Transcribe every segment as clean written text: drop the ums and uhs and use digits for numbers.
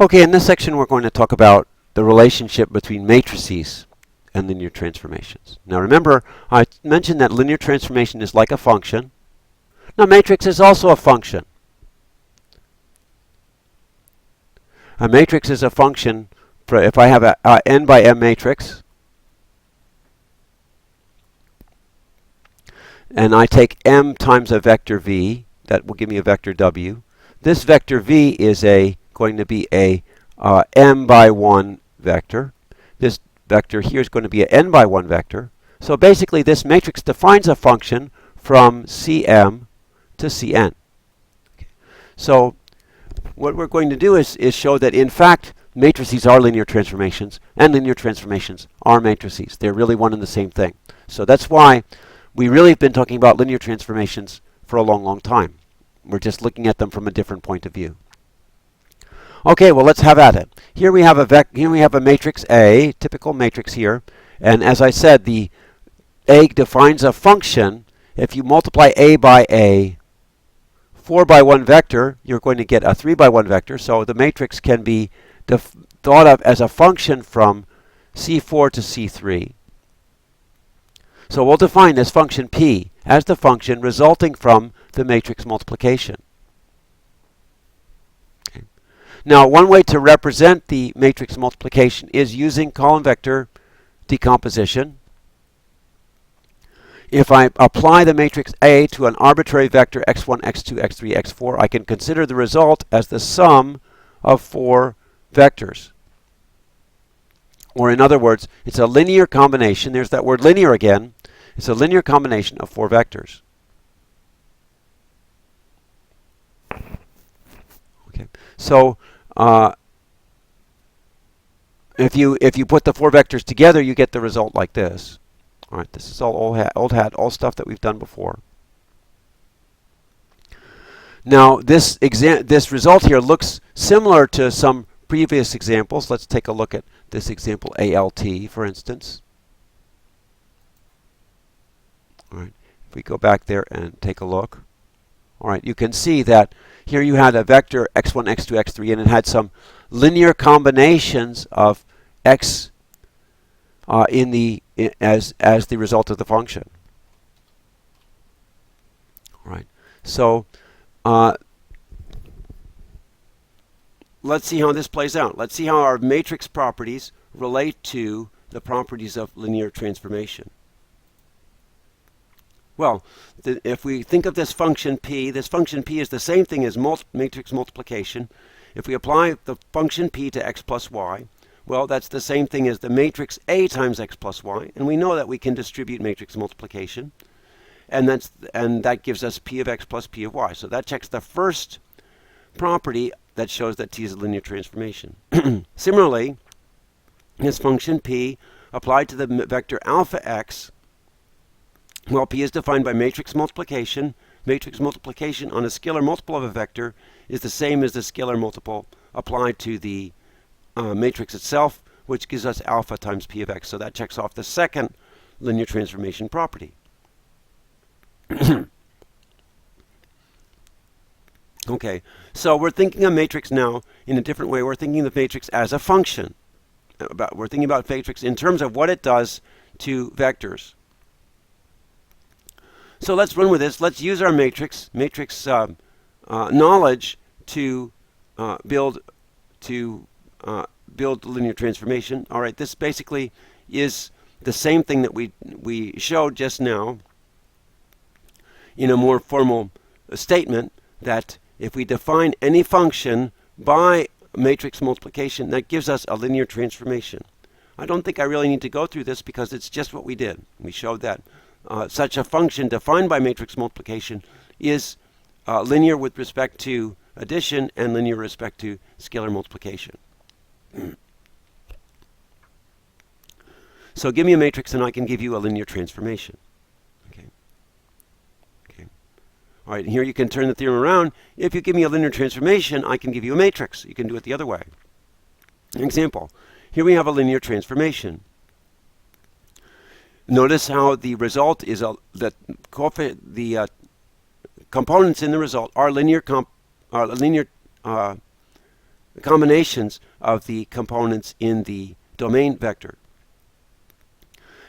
Okay, in this section we're going to talk about the relationship between matrices and linear transformations. Now remember, I mentioned that linear transformation is like a function. Now matrix is also a function. A matrix is a function for if I have a n by m matrix, and I take m times a vector v, that will give me a vector w. This vector v is going to be a m by 1 vector. This vector here is going to be an n by 1 vector. So basically this matrix defines a function from Cm to Cn. Okay. So what we're going to do is show that in fact matrices are linear transformations and linear transformations are matrices. They're really one and the same thing. So that's why we really have been talking about linear transformations for a long, long time. We're just looking at them from a different point of view. Okay, well let's have at it. Here we have a matrix A, typical matrix here, and as I said, the A defines a function. If you multiply A by a 4 by 1 vector, you're going to get a 3 by 1 vector. So the matrix can be thought of as a function from C4 to C3. So we'll define this function P as the function resulting from the matrix multiplication. Okay. Now, one way to represent the matrix multiplication is using column vector decomposition. If I apply the matrix A to an arbitrary vector x1, x2, x3, x4, I can consider the result as the sum of 4 vectors. Or in other words, it's a linear combination. There's that word linear again. It's a linear combination of 4 vectors. Okay. So if you put the 4 vectors together, you get the result like this. All right, this is all old hat, all stuff that we've done before. Now this result here looks similar to some previous examples. Let's take a look at this example ALT, for instance. All right, if we go back there and take a look. All right, you can see that here you had a vector x1, x2, x3, and it had some linear combinations of x as the result of the function. All right, so let's see how this plays out. Let's see how our matrix properties relate to the properties of linear transformation. Well, if we think of this function P is the same thing as matrix multiplication. If we apply the function P to x plus y, well, that's the same thing as the matrix A times x plus y, and we know that we can distribute matrix multiplication, and that gives us P of x plus P of y. So that checks the first property that shows that T is a linear transformation. Similarly, this function P applied to the vector alpha x, well, P is defined by matrix multiplication. Matrix multiplication on a scalar multiple of a vector is the same as the scalar multiple applied to the matrix itself, which gives us alpha times P of x. So that checks off the second linear transformation property. Okay, so we're thinking of matrix now in a different way. We're thinking of the matrix as a function. We're thinking about matrix in terms of what it does to vectors. So let's run with this. Let's use our matrix knowledge to build linear transformation. All right, this basically is the same thing that we showed just now in a more formal statement, that if we define any function by matrix multiplication, that gives us a linear transformation. I don't think I really need to go through this because it's just what we did. We showed that such a function defined by matrix multiplication is linear with respect to addition and linear with respect to scalar multiplication. So give me a matrix and I can give you a linear transformation. Okay. Okay. All right, and here you can turn the theorem around. If you give me a linear transformation, I can give you a matrix. You can do it the other way. An example. Here we have a linear transformation. Notice how the result is the components in the result are linear combinations of the components in the domain vector.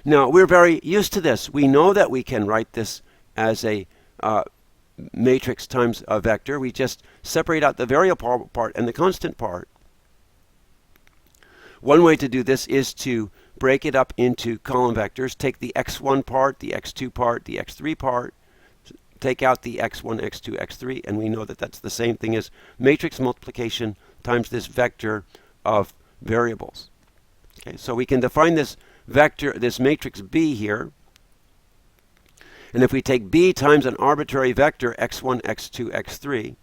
Now, we're very used to this. We know that we can write this as a matrix times a vector. We just separate out the variable part and the constant part. One way to do this is to break it up into column vectors. Take the x1 part, the x2 part, the x3 part, take out the x1, x2, x3, and we know that that's the same thing as matrix multiplication times this vector of variables. Okay, so we can define this vector, this matrix B here, and if we take B times an arbitrary vector x1, x2, x3,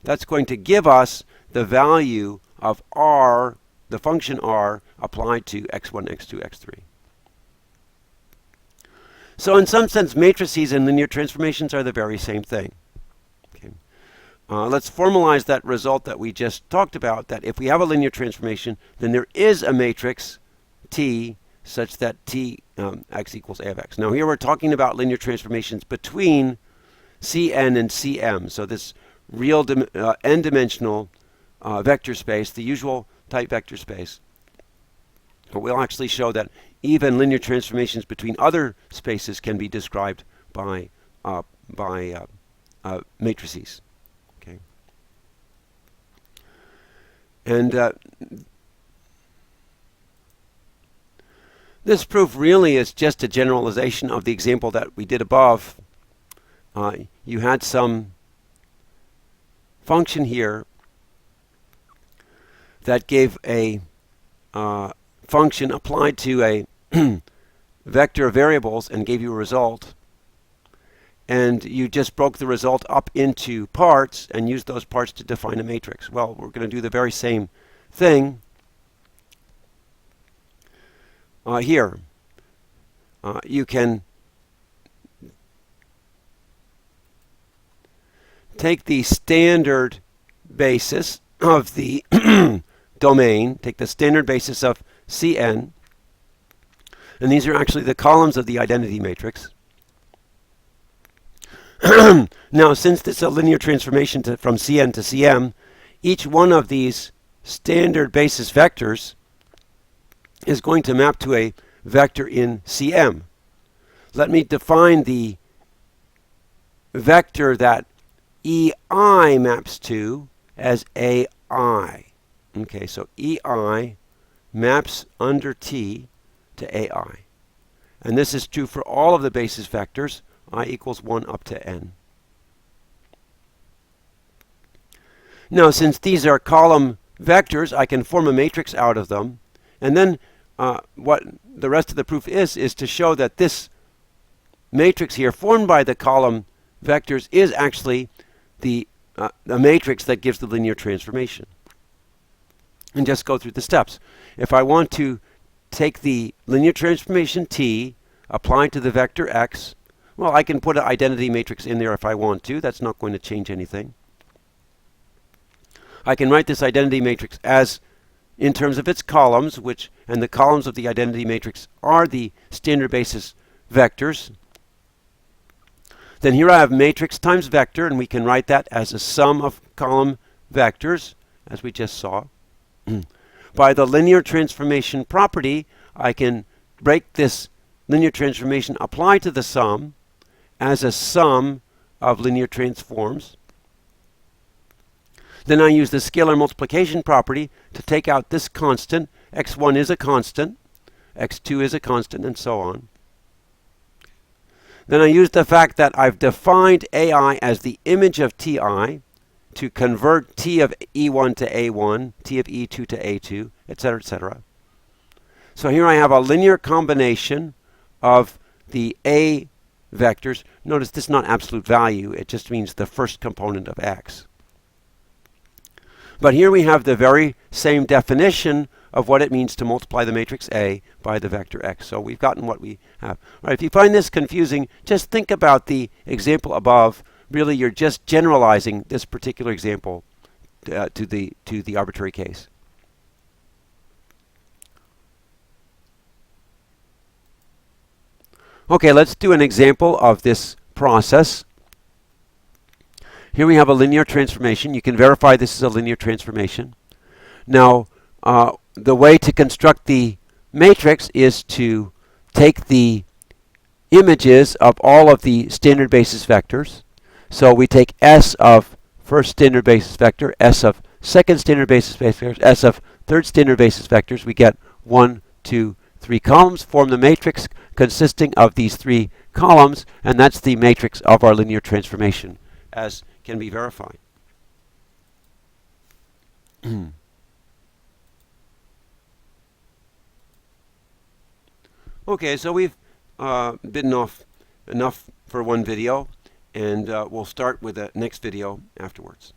that's going to give us the value of R, the function R, applied to x1, x2, x3. So in some sense, matrices and linear transformations are the very same thing. Okay. Let's formalize that result that we just talked about, that if we have a linear transformation, then there is a matrix T such that T x equals A of x. Now here we're talking about linear transformations between Cn and Cm. So this real n-dimensional vector space, the usual type vector space. But we'll actually show that even linear transformations between other spaces can be described by matrices. Okay. And this proof really is just a generalization of the example that we did above. You had some function here that gave a function applied to a vector of variables and gave you a result. And you just broke the result up into parts and used those parts to define a matrix. Well, we're going to do the very same thing here. You can take the standard basis of the domain, take the standard basis of Cn, and these are actually the columns of the identity matrix. Now, since this is a linear transformation from Cn to Cm, each one of these standard basis vectors is going to map to a vector in Cm. Let me define the vector that EI maps to as AI. Okay, so EI maps under T to AI. And this is true for all of the basis vectors, I equals 1 up to n. Now, since these are column vectors, I can form a matrix out of them. And then what the rest of the proof is to show that this matrix here, formed by the column vectors, is actually the matrix that gives the linear transformation. And just go through the steps. If I want to take the linear transformation T applied to the vector x, well, I can put an identity matrix in there if I want to. That's not going to change anything. I can write this identity matrix as in terms of its columns, and the columns of the identity matrix are the standard basis vectors. Then here I have matrix times vector, and we can write that as a sum of column vectors, as we just saw. By the linear transformation property, I can break this linear transformation applied to the sum as a sum of linear transforms. Then I use the scalar multiplication property to take out this constant. x1 is a constant, x2 is a constant, and so on. Then I use the fact that I've defined AI as the image of Ti to convert T of E1 to A1, T of E2 to A2, etc., etc. So here I have a linear combination of the A vectors. Notice this is not absolute value. It just means the first component of x. But here we have the very same definition of what it means to multiply the matrix A by the vector x. So we've gotten what we have. All right, if you find this confusing, just think about the example above. Really, you're just generalizing this particular example to the arbitrary case. Okay, let's do an example of this process. Here we have a linear transformation. You can verify this is a linear transformation. Now, the way to construct the matrix is to take the images of all of the standard basis vectors. So we take S of first standard basis vector, S of second standard basis vectors, S of third standard basis vectors. We get 1, 2, 3 columns, form the matrix consisting of these 3 columns, and that's the matrix of our linear transformation, as can be verified. Okay, so we've bitten off enough for one video, and we'll start with the next video afterwards.